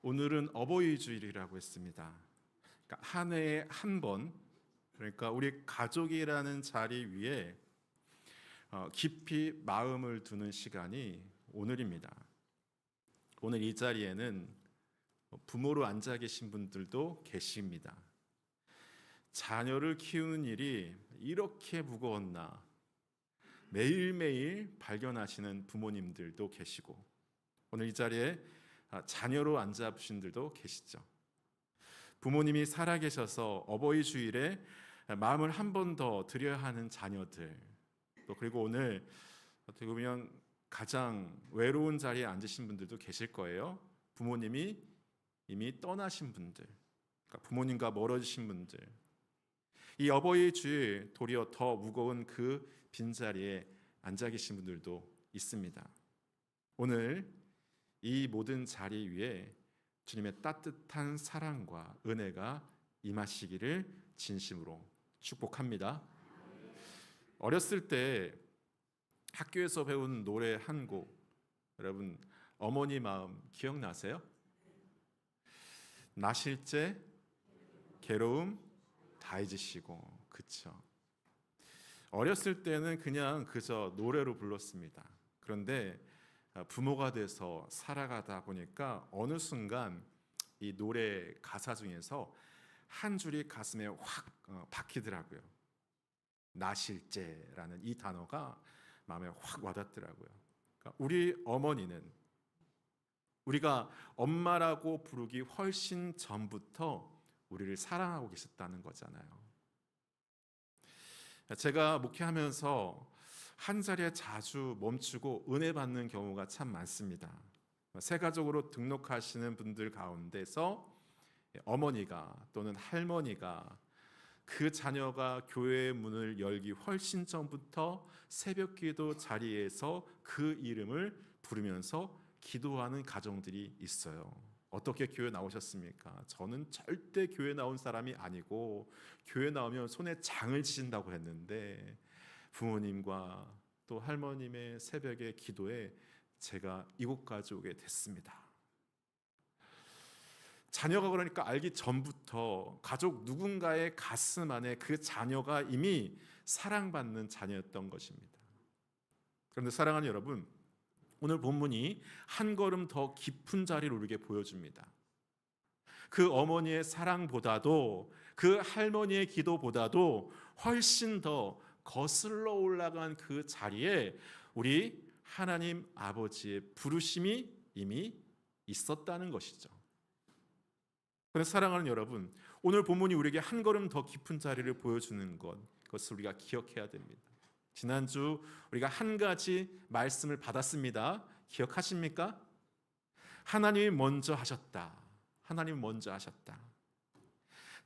오늘은 어버이 주일이라고 했습니다. 그러니까 한 해에 한 번, 그러니까 우리 가족이라는 자리 위에 깊이 마음을 두는 시간이 오늘입니다. 오늘 이 자리에는 부모로 앉아 계신 분들도 계십니다. 자녀를 키우는 일이 이렇게 무거웠나 매일매일 발견하시는 부모님들도 계시고, 오늘 이 자리에 자녀로 앉아 보신 분들도 계시죠. 부모님이 살아계셔서 어버이 주일에 마음을 한 번 더 드려야 하는 자녀들, 또 그리고 오늘 어떻게 보면 가장 외로운 자리에 앉으신 분들도 계실 거예요. 부모님이 이미 떠나신 분들, 그러니까 부모님과 멀어지신 분들, 이 어버이 주일 도리어 더 무거운 그 빈자리에 앉아 계신 분들도 있습니다. 오늘 이 모든 자리 위에 주님의 따뜻한 사랑과 은혜가 임하시기를 진심으로 축복합니다. 어렸을 때 학교에서 배운 노래 한 곡, 여러분 어머니 마음 기억나세요? 나실제 괴로움 다 잊으시고, 그쵸? 어렸을 때는 그냥 그저 노래로 불렀습니다. 그런데 부모가 돼서 살아가다 보니까 어느 순간 이 노래 가사 중에서 한 줄이 가슴에 확 박히더라고요. 나실제라는 이 단어가 마음에 확 와닿더라고요. 그러니까 우리 어머니는 우리가 엄마라고 부르기 훨씬 전부터 우리를 사랑하고 계셨다는 거잖아요. 제가 목회하면서 한 자리에 자주 멈추고 은혜 받는 경우가 참 많습니다. 세가족으로 등록하시는 분들 가운데서 어머니가 또는 할머니가 그 자녀가 교회의 문을 열기 훨씬 전부터 새벽기도 자리에서 그 이름을 부르면서 기도하는 가정들이 있어요. 어떻게 교회 나오셨습니까? 저는 절대 교회 나온 사람이 아니고 교회 나오면 손에 장을 치신다고 했는데, 부모님과 또 할머님의 새벽의 기도에 제가 이곳까지 오게 됐습니다. 자녀가 그러니까 알기 전부터 가족 누군가의 가슴 안에 그 자녀가 이미 사랑받는 자녀였던 것입니다. 그런데 사랑하는 여러분, 오늘 본문이 한 걸음 더 깊은 자리를 우리에게 보여줍니다. 그 어머니의 사랑보다도, 그 할머니의 기도보다도 훨씬 더 거슬러 올라간 그 자리에 우리 하나님 아버지의 부르심이 이미 있었다는 것이죠. 그래서 사랑하는 여러분, 오늘 본문이 우리에게 한 걸음 더 깊은 자리를 보여주는 것, 그것을 우리가 기억해야 됩니다. 지난주 우리가 한 가지 말씀을 받았습니다. 기억하십니까? 하나님이 먼저 하셨다. 하나님이 먼저 하셨다.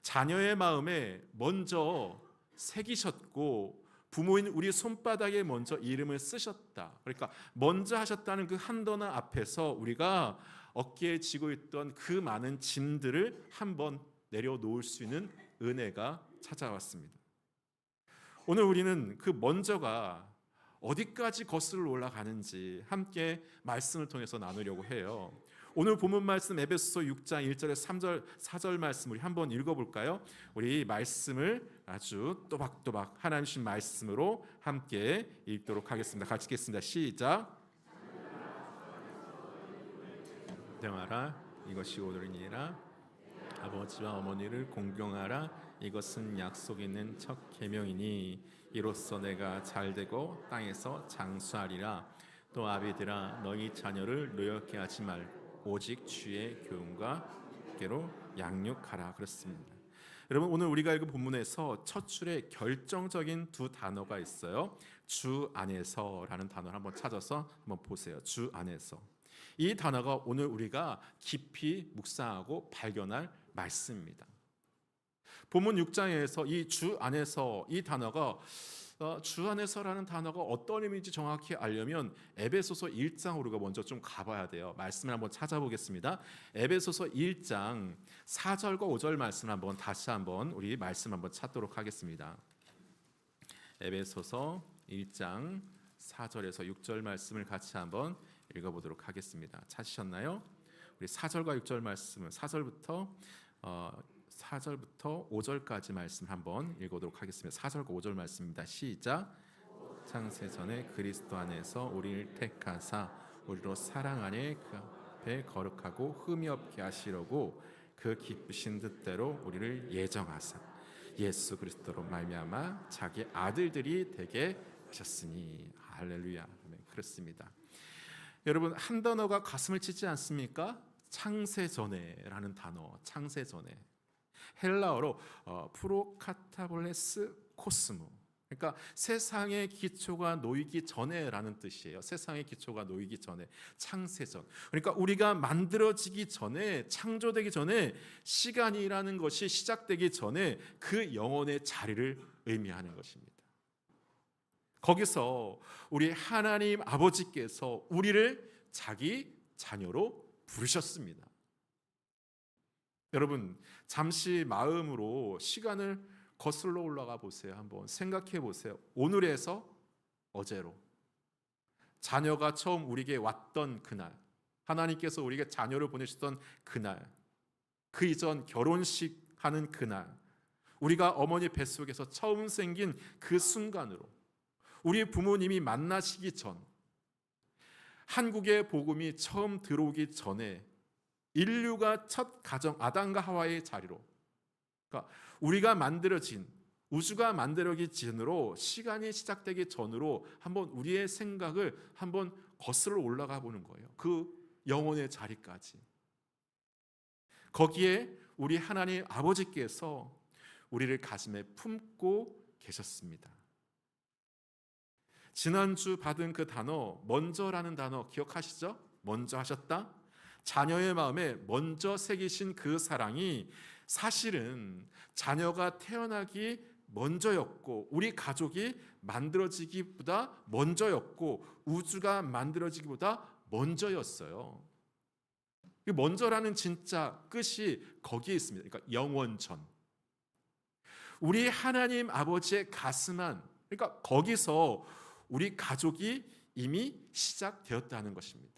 자녀의 마음에 먼저 새기셨고, 부모인 우리 손바닥에 먼저 이름을 쓰셨다. 그러니까 먼저 하셨다는 그 한도나 앞에서 우리가 어깨에 지고 있던 그 많은 짐들을 한번 내려놓을 수 있는 은혜가 찾아왔습니다. 오늘 우리는 그 먼저가 어디까지 거슬러 올라가는지 함께 말씀을 통해서 나누려고 해요. 오늘 본문 말씀 에베소서 6장 1절에서 3절 4절 말씀 우리 한번 읽어볼까요? 우리 말씀을 아주 또박또박 하나님 주신 말씀으로 함께 읽도록 하겠습니다. 같이 읽겠습니다. 시작. 공경하라, 이것이 오늘이니라. 아버지와 어머니를 공경하라, 이것은 약속 있는 첫 계명이니 이로써 내가 잘되고 땅에서 장수하리라. 또 아비들아, 너희 자녀를 노엽게 하지 말고 오직 주의 교훈과 깨로 양육하라. 그렇습니다. 여러분, 오늘 우리가 읽은 본문에서 첫 줄에 결정적인 두 단어가 있어요. 주 안에서라는 단어를 한번 찾아서 한번 보세요. 주 안에서. 이 단어가 오늘 우리가 깊이 묵상하고 발견할 말씀입니다. 본문 6장에서 이 주 안에서 이 단어가 주 안에서라는 단어가 어떤 의미인지 정확히 알려면 에베소서 1장으로 우리가 먼저 좀 가봐야 돼요. 말씀을 한번 찾아보겠습니다. 에베소서 1장 4절과 5절 말씀 한번 다시 한번 우리 말씀 한번 찾도록 하겠습니다. 에베소서 1장 4절에서 6절 말씀을 같이 한번 읽어보도록 하겠습니다. 찾으셨나요? 우리 4절과 6절 말씀은 4절부터 5절까지 말씀 한번 읽어보도록 하겠습니다. 4절과 5절 말씀입니다. 시작. 창세전에 그리스도 안에서 우리를 택하사 우리로 사랑 안에 그 앞에 거룩하고 흠이 없게 하시려고 그 기쁘신 뜻대로 우리를 예정하사 예수 그리스도로 말미암아 자기 아들들이 되게 하셨으니. 할렐루야. 아멘. 그렇습니다. 여러분, 한 단어가 가슴을 치지 않습니까? 창세전에라는 단어. 창세전에 헬라어로 프로카타볼레스 코스모, 그러니까 세상의 기초가 놓이기 전에라는 뜻이에요. 세상의 기초가 놓이기 전에, 창세전. 그러니까 우리가 만들어지기 전에, 창조되기 전에, 시간이라는 것이 시작되기 전에 그 영혼의 자리를 의미하는 것입니다. 거기서 우리 하나님 아버지께서 우리를 자기 자녀로 부르셨습니다. 여러분, 잠시 마음으로 시간을 거슬러 올라가 보세요. 한번 생각해 보세요. 오늘에서 어제로, 자녀가 처음 우리에게 왔던 그날, 하나님께서 우리에게 자녀를 보내셨던 그날, 그 이전 결혼식 하는 그날, 우리가 어머니 뱃속에서 처음 생긴 그 순간으로, 우리 부모님이 만나시기 전, 한국의 복음이 처음 들어오기 전에 인류가 첫 가정 아담과 하와의 자리로, 그러니까 우리가 만들어진, 우주가 만들어지기 전으로, 시간이 시작되기 전으로 한번 우리의 생각을 한번 거슬러 올라가 보는 거예요. 그 영혼의 자리까지. 거기에 우리 하나님 아버지께서 우리를 가슴에 품고 계셨습니다. 지난주 받은 그 단어, 먼저라는 단어 기억하시죠? 먼저 하셨다. 자녀의 마음에 먼저 새기신 그 사랑이 사실은 자녀가 태어나기 먼저였고, 우리 가족이 만들어지기보다 먼저였고, 우주가 만들어지기보다 먼저였어요. 먼저라는 진짜 끝이 거기에 있습니다. 그러니까 영원전. 우리 하나님 아버지의 가슴 안, 그러니까 거기서 우리 가족이 이미 시작되었다는 것입니다.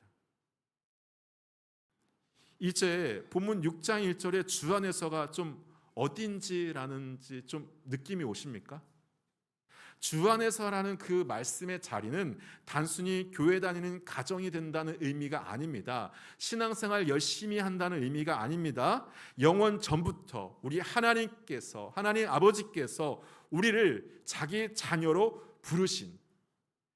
이제 본문 6장 1절에 주 안에서가 좀 어딘지라는지 좀 느낌이 오십니까? 주 안에서라는 그 말씀의 자리는 단순히 교회 다니는 가정이 된다는 의미가 아닙니다. 신앙생활 열심히 한다는 의미가 아닙니다. 영원 전부터 우리 하나님께서, 하나님 아버지께서 우리를 자기 자녀로 부르신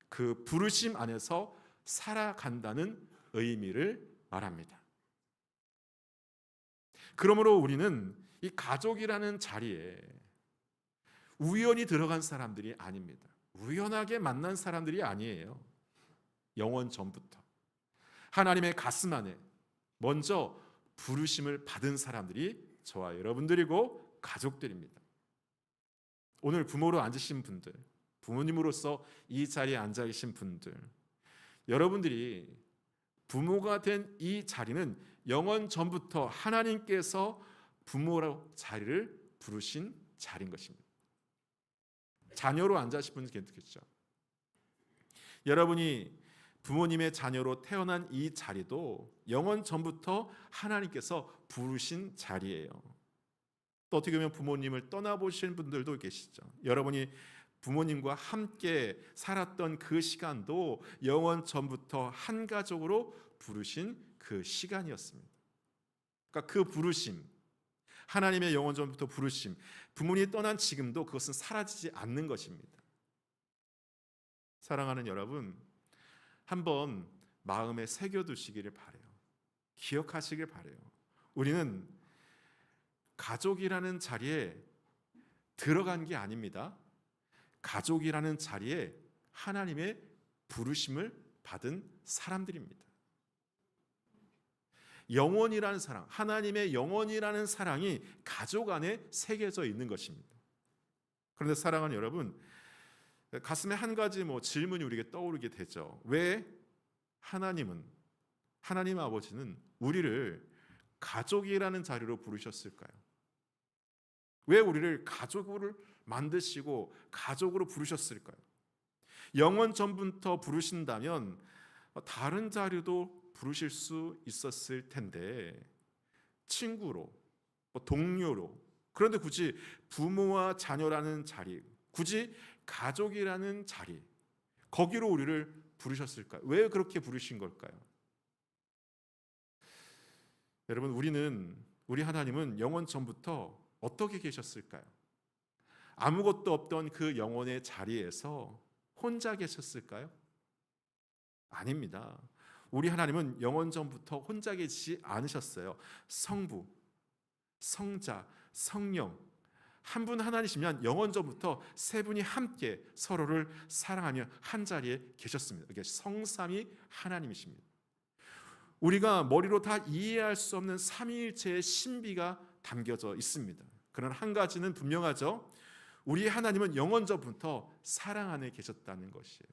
그 부르심 안에서 살아간다는 의미를 말합니다. 그러므로 우리는 이 가족이라는 자리에 우연히 들어간 사람들이 아닙니다. 우연하게 만난 사람들이 아니에요. 영원 전부터 하나님의 가슴 안에 먼저 부르심을 받은 사람들이 저와 여러분들이고 가족들입니다. 오늘 부모로 앉으신 분들, 부모님으로서 이 자리에 앉아 계신 분들, 여러분들이 부모가 된 이 자리는 영원 전부터 하나님께서 부모로 자리를 부르신 자리인 것입니다. 자녀로 앉아 계신 분은 괜찮겠죠. 여러분이 부모님의 자녀로 태어난 이 자리도 영원 전부터 하나님께서 부르신 자리예요. 또 어떻게 보면 부모님을 떠나보신 분들도 계시죠. 여러분이 부모님과 함께 살았던 그 시간도 영원 전부터 한 가족으로 부르신 그 시간이었습니다. 그러니까 그 부르심, 하나님의 영원 전부터 부르심, 부모님이 떠난 지금도 그것은 사라지지 않는 것입니다. 사랑하는 여러분, 한번 마음에 새겨두시기를 바라요. 기억하시길 바라요. 우리는 가족이라는 자리에 들어간 게 아닙니다. 가족이라는 자리에 하나님의 부르심을 받은 사람들입니다. 영원이라는 사랑, 하나님의 영원이라는 사랑이 가족 안에 새겨져 있는 것입니다. 그런데 사랑하는 여러분, 가슴에 한 가지 질문이 우리에게 떠오르게 되죠. 왜 하나님 아버지는 우리를 가족이라는 자리로 부르셨을까요? 왜 우리를 가족으로 만드시고 가족으로 부르셨을까요? 영원 전부터 부르신다면 다른 자리도 부르실 수 있었을 텐데 친구로, 동료로, 그런데 굳이 부모와 자녀라는 자리, 굳이 가족이라는 자리, 거기로 우리를 부르셨을까요? 왜 그렇게 부르신 걸까요? 여러분, 우리 하나님은 영원 전부터 어떻게 계셨을까요? 아무것도 없던 그 영혼의 자리에서 혼자 계셨을까요? 아닙니다. 우리 하나님은 영원 전부터 혼자 계시지 않으셨어요. 성부, 성자, 성령 한 분 하나님이시면 영원 전부터 세 분이 함께 서로를 사랑하며 한 자리에 계셨습니다. 이게 성삼위 하나님이십니다. 우리가 머리로 다 이해할 수 없는 삼위일체의 신비가 담겨져 있습니다. 그러나 한 가지는 분명하죠. 우리 하나님은 영원 전부터 사랑 안에 계셨다는 것이에요.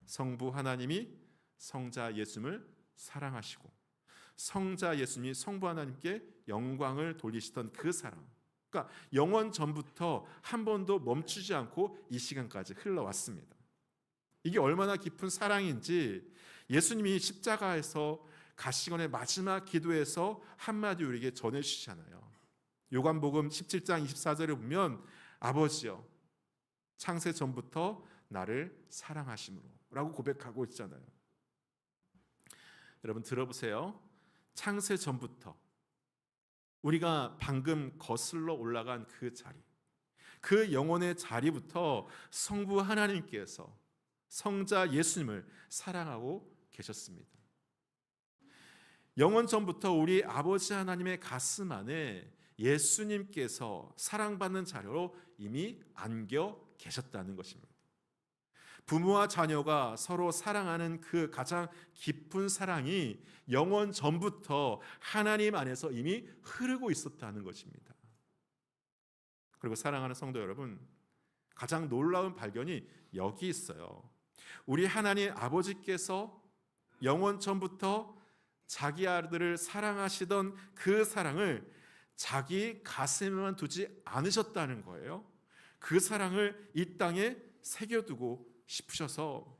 성부 하나님이 성자 예수님을 사랑하시고 성자 예수님이 성부 하나님께 영광을 돌리시던 그 사랑, 그러니까 영원 전부터 한 번도 멈추지 않고 이 시간까지 흘러왔습니다. 이게 얼마나 깊은 사랑인지 예수님이 십자가에서 가시건의 마지막 기도에서 한마디 우리에게 전해주시잖아요. 요한복음 17장 24절에 보면 아버지여 창세 전부터 나를 사랑하심으로 라고 고백하고 있잖아요. 여러분 들어보세요. 창세 전부터 우리가 방금 거슬러 올라간 그 자리, 그 영혼의 자리부터 성부 하나님께서 성자 예수님을 사랑하고 계셨습니다. 영원 전부터 우리 아버지 하나님의 가슴 안에 예수님께서 사랑받는 자료로 이미 안겨 계셨다는 것입니다. 부모와 자녀가 서로 사랑하는 그 가장 깊은 사랑이 영원 전부터 하나님 안에서 이미 흐르고 있었다는 것입니다. 그리고 사랑하는 성도 여러분, 가장 놀라운 발견이 여기 있어요. 우리 하나님 아버지께서 영원 전부터 자기 아들을 사랑하시던 그 사랑을 자기 가슴에만 두지 않으셨다는 거예요. 그 사랑을 이 땅에 새겨두고 싶으셔서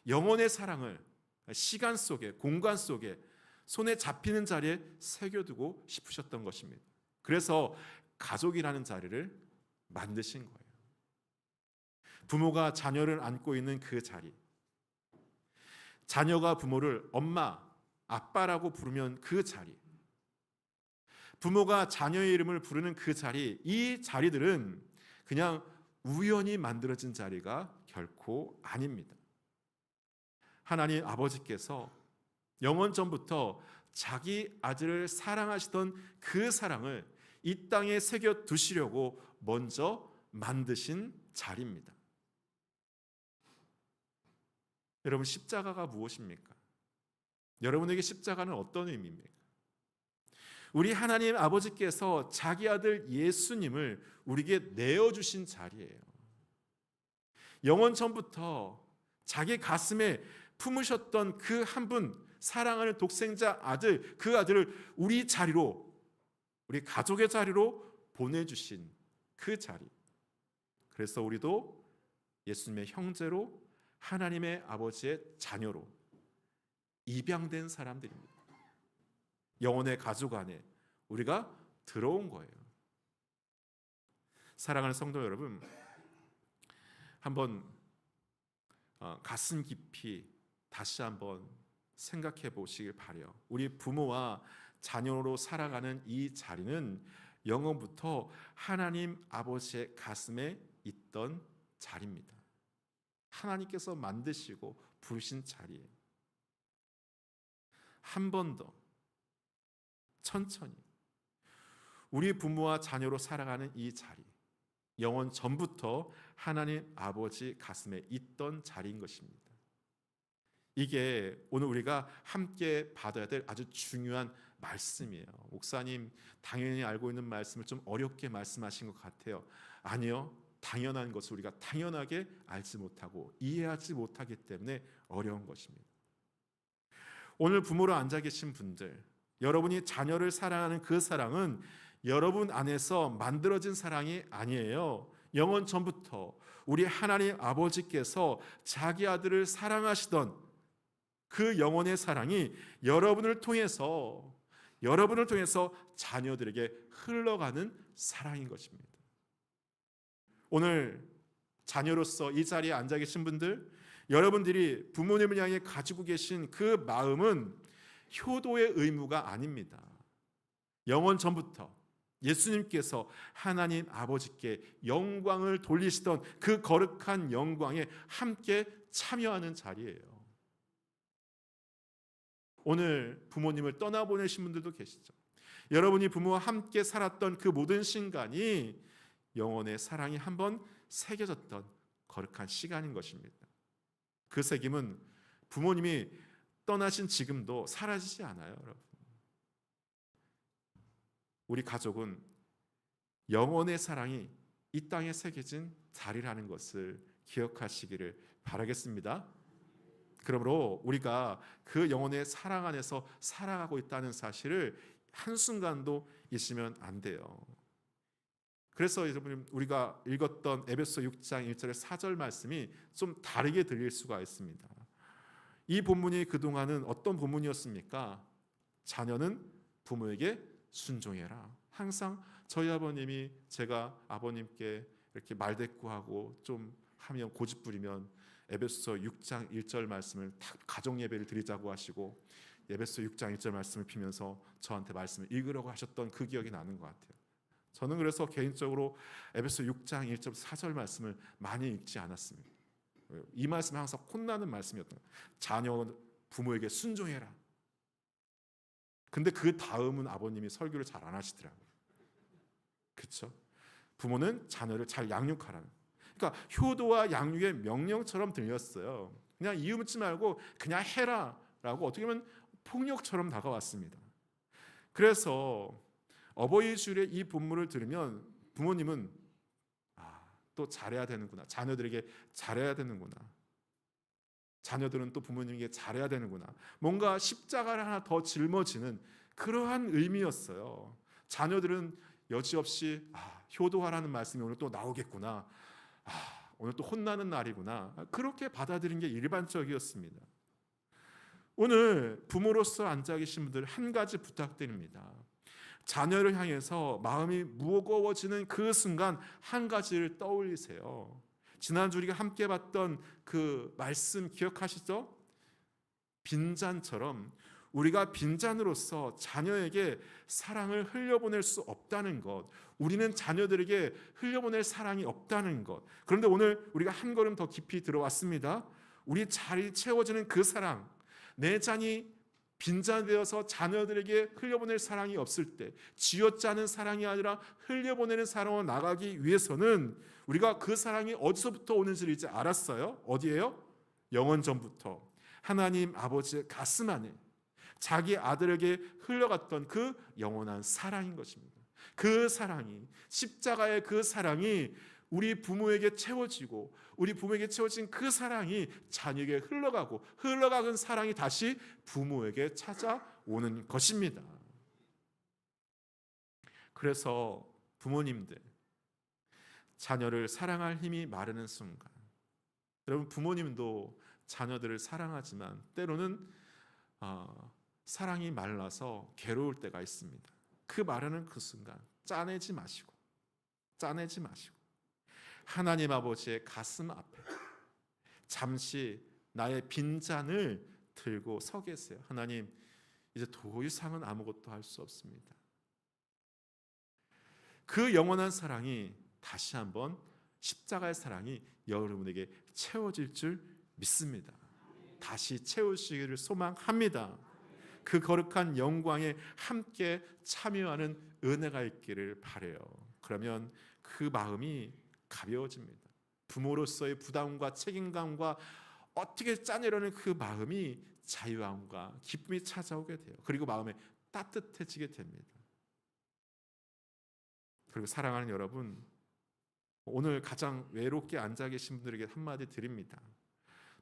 영혼의 사랑을 시간 속에, 공간 속에, 손에 잡히는 자리에 새겨두고 싶으셨던 것입니다. 그래서 가족이라는 자리를 만드신 거예요. 부모가 자녀를 안고 있는 그 자리, 자녀가 부모를 엄마, 아빠라고 부르면 그 자리, 부모가 자녀의 이름을 부르는 그 자리, 이 자리들은 그냥 우연히 만들어진 자리가 결코 아닙니다. 하나님 아버지께서 영원 전부터 자기 아들을 사랑하시던 그 사랑을 이 땅에 새겨 두시려고 먼저 만드신 자리입니다. 여러분, 십자가가 무엇입니까? 여러분에게 십자가는 어떤 의미입니까? 우리 하나님 아버지께서 자기 아들 예수님을 우리에게 내어주신 자리예요. 영원 전부터 자기 가슴에 품으셨던 그 한 분, 사랑하는 독생자 아들, 그 아들을 우리 자리로, 우리 가족의 자리로 보내주신 그 자리. 그래서 우리도 예수님의 형제로, 하나님의 아버지의 자녀로 입양된 사람들입니다. 영혼의 가족 안에 우리가 들어온 거예요. 사랑하는 성도 여러분, 한번 가슴 깊이 다시 한번 생각해 보시길 바라요. 우리 부모와 자녀로 살아가는 이 자리는 영원부터 하나님 아버지의 가슴에 있던 자리입니다. 하나님께서 만드시고 부르신 자리예요. 한 번 더 천천히 우리 부모와 자녀로 살아가는 이 자리, 영원 전부터 하나님 아버지 가슴에 있던 자리인 것입니다. 이게 오늘 우리가 함께 받아야 될 아주 중요한 말씀이에요. 목사님, 당연히 알고 있는 말씀을 좀 어렵게 말씀하신 것 같아요. 아니요, 당연한 것을 우리가 당연하게 알지 못하고 이해하지 못하기 때문에 어려운 것입니다. 오늘 부모로 앉아 계신 분들, 여러분이 자녀를 사랑하는 그 사랑은 여러분 안에서 만들어진 사랑이 아니에요. 영원 전부터 우리 하나님 아버지께서 자기 아들을 사랑하시던 그 영혼의 사랑이 여러분을 통해서 자녀들에게 흘러가는 사랑인 것입니다. 오늘 자녀로서 이 자리에 앉아 계신 분들, 여러분들이 부모님을 향해 가지고 계신 그 마음은 효도의 의무가 아닙니다. 영원 전부터 예수님께서 하나님 아버지께 영광을 돌리시던 그 거룩한 영광에 함께 참여하는 자리예요. 오늘 부모님을 떠나보내신 분들도 계시죠. 여러분이 부모와 함께 살았던 그 모든 순간이 영혼의 사랑이 한번 새겨졌던 거룩한 시간인 것입니다. 그 새김은 부모님이 떠나신 지금도 사라지지 않아요, 여러분. 우리 가족은 영혼의 사랑이 이 땅에 새겨진 자리라는 것을 기억하시기를 바라겠습니다. 그러므로 우리가 그 영혼의 사랑 안에서 살아가고 있다는 사실을 한순간도 잊으면 안 돼요. 그래서 여러분, 우리가 읽었던 에베소 6장 1절의 4절 말씀이 좀 다르게 들릴 수가 있습니다. 이 본문이 그동안은 어떤 본문이었습니까? 자녀는 부모에게 순종해라. 항상 저희 아버님이 제가 아버님께 이렇게 말대꾸하고 좀 하면 고집 부리면 에베소 6장 1절 말씀을 가정 예배를 드리자고 하시고 에베소 6장 1절 말씀을 피면서 저한테 말씀을 읽으라고 하셨던 그 기억이 나는 것 같아요. 저는 그래서 개인적으로 에베소 6장 1절 4절 말씀을 많이 읽지 않았습니다. 이 말씀은 항상 혼나는 말씀이었던 거예요. 자녀는 부모에게 순종해라. 근데 그 다음은 아버님이 설교를 잘 안 하시더라고요. 그렇죠? 부모는 자녀를 잘 양육하라는. 그러니까 효도와 양육의 명령처럼 들렸어요. 그냥 이유 묻지 말고 그냥 해라라고 어떻게 보면 폭력처럼 다가왔습니다. 그래서 어버이 주일에 이 본문을 들으면 부모님은 또 잘해야 되는구나. 자녀들에게 잘해야 되는구나. 자녀들은 또 부모님에게 잘해야 되는구나. 뭔가 십자가를 하나 더 짊어지는 그러한 의미였어요. 자녀들은 여지없이 효도하라는 말씀이 오늘 또 나오겠구나. 오늘 또 혼나는 날이구나. 그렇게 받아들인 게 일반적이었습니다. 오늘 부모로서 앉아 계신 분들 한 가지 부탁드립니다. 자녀를 향해서 마음이 무거워지는 그 순간 한 가지를 떠올리세요. 지난주 우리가 함께 봤던 그 말씀 기억하시죠? 빈잔처럼 우리가 빈잔으로서 자녀에게 사랑을 흘려보낼 수 없다는 것, 우리는 자녀들에게 흘려보낼 사랑이 없다는 것. 그런데 오늘 우리가 한 걸음 더 깊이 들어왔습니다. 우리 자리 채워지는 그 사랑, 내 잔이 빈잔되어서 자녀들에게 흘려보낼 사랑이 없을 때, 쥐어짜는 사랑이 아니라 흘려보내는 사랑으로 나가기 위해서는 우리가 그 사랑이 어디서부터 오는지를 이제 알았어요. 어디예요? 영원 전부터 하나님 아버지의 가슴 안에 자기 아들에게 흘러갔던 그 영원한 사랑인 것입니다. 그 사랑이, 십자가의 그 사랑이 우리 부모에게 채워지고 우리 부모에게 채워진 그 사랑이 자녀에게 흘러가는 사랑이 다시 부모에게 찾아오는 것입니다. 그래서 부모님들, 자녀를 사랑할 힘이 마르는 순간, 여러분 부모님도 자녀들을 사랑하지만 때로는 사랑이 말라서 괴로울 때가 있습니다. 그 마르는 그 순간 짜내지 마시고 하나님 아버지의 가슴 앞에 잠시 나의 빈잔을 들고 서 계세요. 하나님, 이제 더 이상은 아무것도 할 수 없습니다. 그 영원한 사랑이 다시 한번 십자가의 사랑이 여러분에게 채워질 줄 믿습니다. 다시 채우시기를 소망합니다. 그 거룩한 영광에 함께 참여하는 은혜가 있기를 바라요. 그러면 그 마음이 가벼워집니다. 부모로서의 부담과 책임감과 어떻게 짜내려는 그 마음이 자유함과 기쁨이 찾아오게 돼요. 그리고 마음에 따뜻해지게 됩니다. 그리고 사랑하는 여러분, 오늘 가장 외롭게 앉아 계신 분들에게 한마디 드립니다.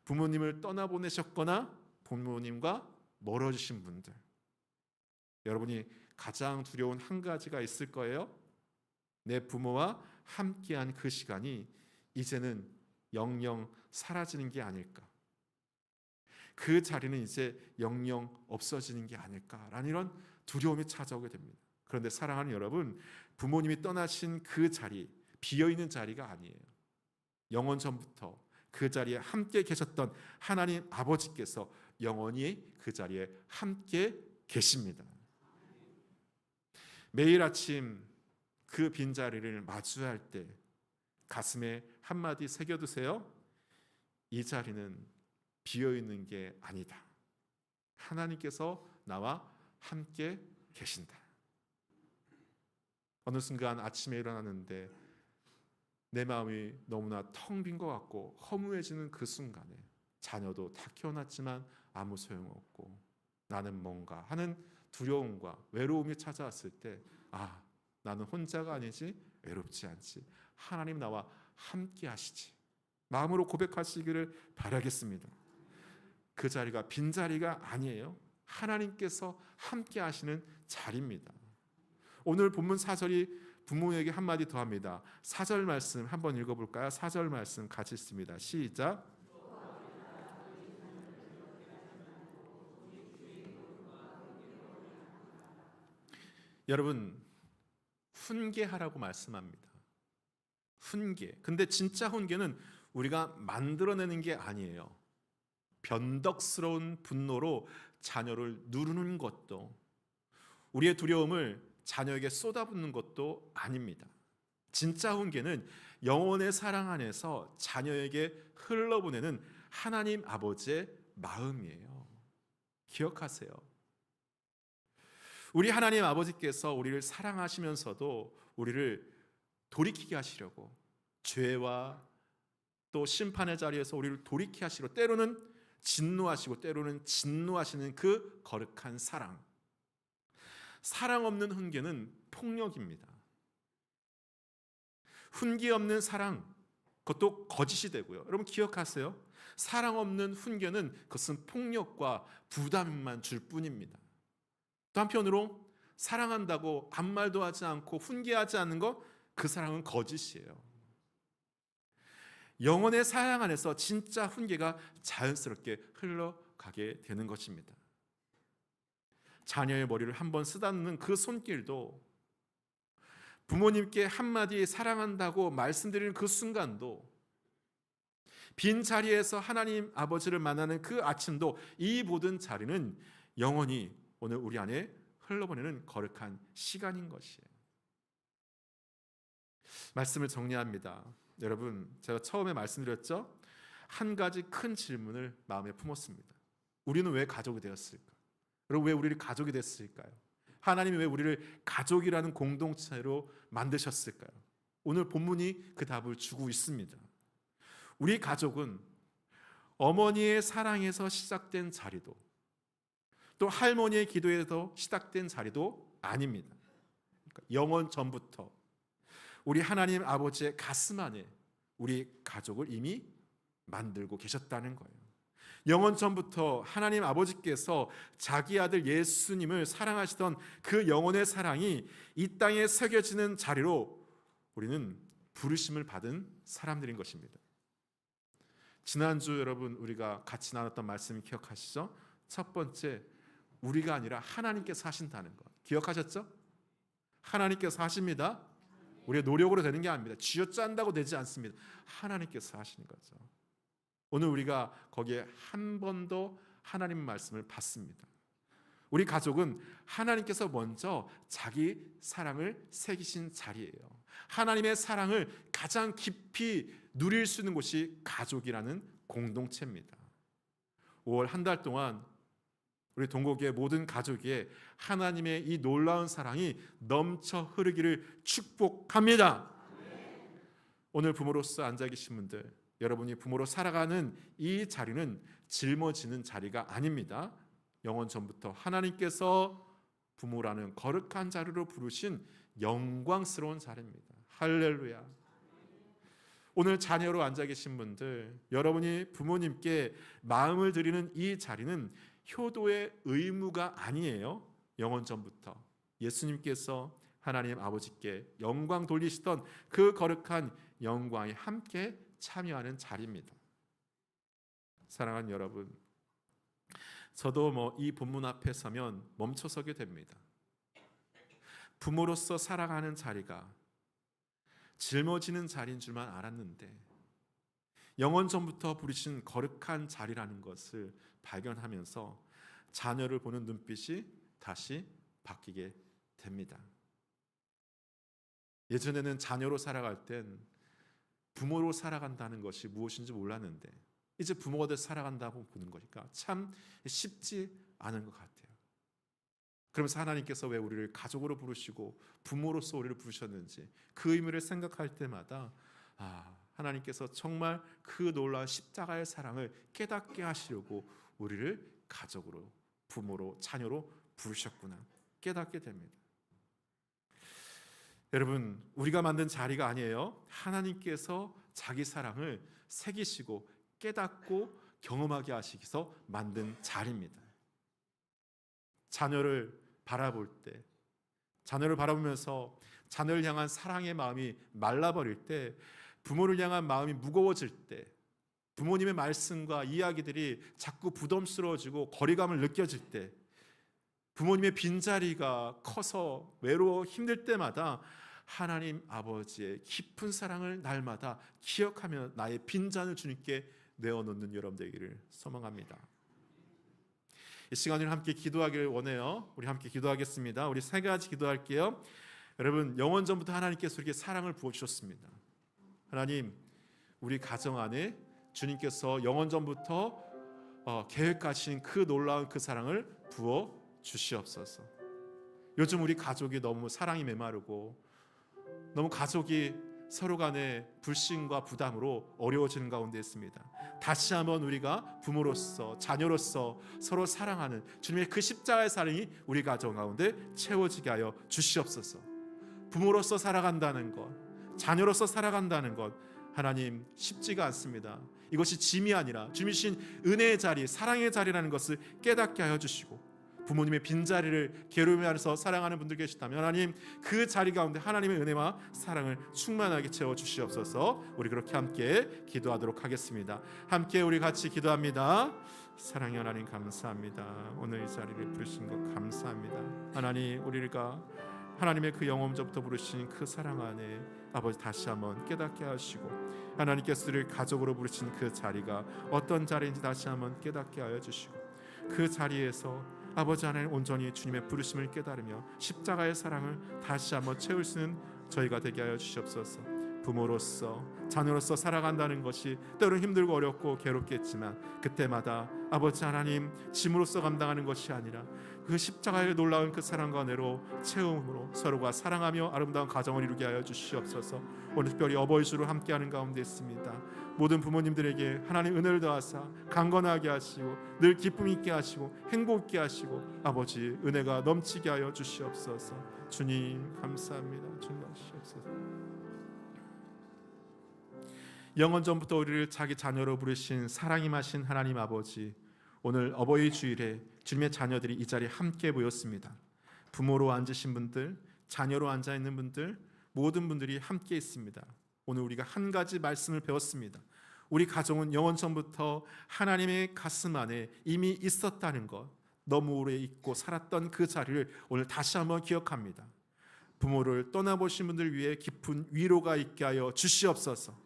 부모님을 떠나보내셨거나 부모님과 멀어지신 분들, 여러분이 가장 두려운 한 가지가 있을 거예요. 내 부모와 함께한 그 시간이 이제는 영영 사라지는 게 아닐까. 그 자리는 이제 영영 없어지는 게 아닐까라는 이런 두려움이 찾아오게 됩니다. 그런데 사랑하는 여러분, 부모님이 떠나신 그 자리, 비어있는 자리가 아니에요. 영원 전부터 그 자리에 함께 계셨던 하나님 아버지께서 영원히 그 자리에 함께 계십니다. 매일 아침 그 빈자리를 마주할 때 가슴에 한마디 새겨두세요. 이 자리는 비어있는 게 아니다. 하나님께서 나와 함께 계신다. 어느 순간 아침에 일어났는데 내 마음이 너무나 텅 빈 것 같고 허무해지는 그 순간에 자녀도 다 키워놨지만 아무 소용없고 나는 뭔가 하는 두려움과 외로움이 찾아왔을 때 나는 혼자가 아니지, 외롭지 않지, 하나님 나와 함께 하시지, 마음으로 고백하시기를 바라겠습니다. 그 자리가 빈자리가 아니에요. 하나님께서 함께 하시는 자리입니다. 오늘 본문 4절이 부모에게 한마디 더 합니다. 4절 말씀 한번 읽어볼까요? 4절 말씀 같이 읽습니다. 시작. 여러분, 훈계하라고 말씀합니다. 훈계. 근데 진짜 훈계는 우리가 만들어내는 게 아니에요. 변덕스러운 분노로 자녀를 누르는 것도, 우리의 두려움을 자녀에게 쏟아붓는 것도 아닙니다. 진짜 훈계는 영혼의 사랑 안에서 자녀에게 흘러보내는 하나님 아버지의 마음이에요. 기억하세요. 우리 하나님 아버지께서 우리를 사랑하시면서도 우리를 돌이키게 하시려고 죄와 또 심판의 자리에서 우리를 돌이키게 하시려 때로는 진노하시고 때로는 진노하시는 그 거룩한 사랑. 사랑 없는 훈계는 폭력입니다. 훈계 없는 사랑, 그것도 거짓이 되고요. 여러분 기억하세요. 사랑 없는 훈계는 그것은 폭력과 부담만 줄 뿐입니다. 또 한편으로 사랑한다고 아무 말도 하지 않고 훈계하지 않는 것, 그 사랑은 거짓이에요. 영혼의 사랑 안에서 진짜 훈계가 자연스럽게 흘러가게 되는 것입니다. 자녀의 머리를 한번 쓰다듬는 그 손길도, 부모님께 한마디 사랑한다고 말씀드리는 그 순간도, 빈 자리에서 하나님 아버지를 만나는 그 아침도, 이 모든 자리는 영원히 오늘 우리 안에 흘러보내는 거룩한 시간인 것이에요. 말씀을 정리합니다. 여러분, 제가 처음에 말씀드렸죠? 한 가지 큰 질문을 마음에 품었습니다. 우리는 왜 가족이 되었을까? 여러분, 왜 우리를 가족이 됐을까요? 하나님이 왜 우리를 가족이라는 공동체로 만드셨을까요? 오늘 본문이 그 답을 주고 있습니다. 우리 가족은 어머니의 사랑에서 시작된 자리도, 또 할머니의 기도에서 시작된 자리도 아닙니다. 그러니까 영원 전부터 우리 하나님 아버지의 가슴 안에 우리 가족을 이미 만들고 계셨다는 거예요. 영원 전부터 하나님 아버지께서 자기 아들 예수님을 사랑하시던 그 영원의 사랑이 이 땅에 새겨지는 자리로 우리는 부르심을 받은 사람들인 것입니다. 지난주 여러분 우리가 같이 나눴던 말씀 기억하시죠? 첫 번째, 우리가 아니라 하나님께서 하신다는 것 기억하셨죠? 하나님께서 하십니다. 우리의 노력으로 되는 게 아닙니다. 쥐어짠다고 되지 않습니다. 하나님께서 하시는 거죠. 오늘 우리가 거기에 한 번 더 하나님 말씀을 받습니다. 우리 가족은 하나님께서 먼저 자기 사랑을 새기신 자리예요. 하나님의 사랑을 가장 깊이 누릴 수 있는 곳이 가족이라는 공동체입니다. 5월 한 달 동안 우리 동국의 모든 가족에 하나님의 이 놀라운 사랑이 넘쳐 흐르기를 축복합니다. 오늘 부모로서 앉아 계신 분들, 여러분이 부모로 살아가는 이 자리는 짊어지는 자리가 아닙니다. 영원 전부터 하나님께서 부모라는 거룩한 자리로 부르신 영광스러운 자리입니다. 할렐루야. 오늘 자녀로 앉아 계신 분들, 여러분이 부모님께 마음을 드리는 이 자리는 효도의 의무가 아니에요. 영원 전부터 예수님께서 하나님 아버지께 영광 돌리시던 그 거룩한 영광에 함께 참여하는 자리입니다. 사랑하는 여러분, 저도 이 본문 앞에 서면 멈춰서게 됩니다. 부모로서 살아가는 자리가 짊어지는 자리인 줄만 알았는데 영원 전부터 부르신 거룩한 자리라는 것을 발견하면서 자녀를 보는 눈빛이 다시 바뀌게 됩니다. 예전에는 자녀로 살아갈 땐 부모로 살아간다는 것이 무엇인지 몰랐는데 이제 부모가 돼서 살아간다고 보는 거니까 참 쉽지 않은 것 같아요. 그러면서 하나님께서 왜 우리를 가족으로 부르시고 부모로서 우리를 부르셨는지 그 의미를 생각할 때마다 하나님께서 정말 그 놀라운 십자가의 사랑을 깨닫게 하시려고 우리를 가족으로, 부모로, 자녀로 부르셨구나 깨닫게 됩니다. 여러분, 우리가 만든 자리가 아니에요. 하나님께서 자기 사랑을 새기시고 깨닫고 경험하게 하시기 위해서 만든 자리입니다. 자녀를 바라볼 때, 자녀를 바라보면서 자녀를 향한 사랑의 마음이 말라버릴 때, 부모를 향한 마음이 무거워질 때, 부모님의 말씀과 이야기들이 자꾸 부담스러워지고 거리감을 느껴질 때, 부모님의 빈자리가 커서 외로워 힘들 때마다 하나님 아버지의 깊은 사랑을 날마다 기억하며 나의 빈잔을 주님께 내어놓는 여러분 되기를 소망합니다. 이 시간을 함께 기도하기를 원해요. 우리 함께 기도하겠습니다. 우리 세 가지 기도할게요. 여러분, 영원 전부터 하나님께서 우리에게 사랑을 부어주셨습니다. 하나님, 우리 가정 안에 주님께서 영원 전부터 계획하신 그 놀라운 그 사랑을 부어 주시옵소서. 요즘 우리 가족이 너무 사랑이 메마르고 너무 가족이 서로 간의 불신과 부담으로 어려워지는 가운데 있습니다. 다시 한번 우리가 부모로서 자녀로서 서로 사랑하는 주님의 그 십자가의 사랑이 우리 가정 가운데 채워지게 하여 주시옵소서. 부모로서 살아간다는 것, 자녀로서 살아간다는 것 하나님 쉽지가 않습니다. 이것이 짐이 아니라 주님이신 은혜의 자리, 사랑의 자리라는 것을 깨닫게 하여 주시고 부모님의 빈자리를 괴로움하면서 사랑하는 분들 계시다면 하나님 그 자리 가운데 하나님의 은혜와 사랑을 충만하게 채워 주시옵소서. 우리 그렇게 함께 기도하도록 하겠습니다. 함께 우리 같이 기도합니다. 사랑의 하나님 감사합니다. 오늘 이 자리를 부르신 것 감사합니다. 하나님 우리가 하나님의 그 영원전부터 부르신 그 사랑 안에 아버지 다시 한번 깨닫게 하시고 하나님께서 우리를 가족으로 부르신 그 자리가 어떤 자리인지 다시 한번 깨닫게 하여 주시고 그 자리에서 아버지 하나님 온전히 주님의 부르심을 깨달으며 십자가의 사랑을 다시 한번 채울 수 있는 저희가 되게 하여 주시옵소서. 부모로서 자녀로서 살아간다는 것이 때로는 힘들고 어렵고 괴롭겠지만 그때마다 아버지 하나님 짐으로서 감당하는 것이 아니라 그 십자가의 놀라운 그 사랑과 은혜로 채움으로 서로가 사랑하며 아름다운 가정을 이루게 하여 주시옵소서. 오늘 특별히 어버이 주로 함께하는 가운데 있습니다. 모든 부모님들에게 하나님 은혜를 더하사 강건하게 하시고 늘 기쁨 있게 하시고 행복 있게 하시고 아버지 은혜가 넘치게 하여 주시옵소서. 주님 감사합니다. 주님 하시옵소서. 영원 전부터 우리를 자기 자녀로 부르신 사랑이 마신 하나님 아버지, 오늘 어버이 주일에 주님의 자녀들이 이 자리에 함께 모였습니다. 부모로 앉으신 분들, 자녀로 앉아 있는 분들, 모든 분들이 함께 있습니다. 오늘 우리가 한 가지 말씀을 배웠습니다. 우리 가정은 영원 전부터 하나님의 가슴 안에 이미 있었다는 것, 너무 오래 있고 살았던 그 자리를 오늘 다시 한번 기억합니다. 부모를 떠나보신 분들 위해 깊은 위로가 있게 하여 주시옵소서.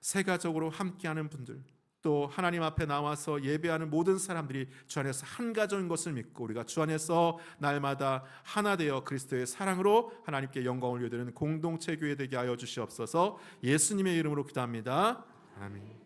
세가족으로 함께하는 분들, 또 하나님 앞에 나와서 예배하는 모든 사람들이 주 안에서 한 가족인 것을 믿고 우리가 주 안에서 날마다 하나 되어 그리스도의 사랑으로 하나님께 영광을 올려드리는 공동체 교회 되게 하여 주시옵소서. 예수님의 이름으로 기도합니다. 아멘.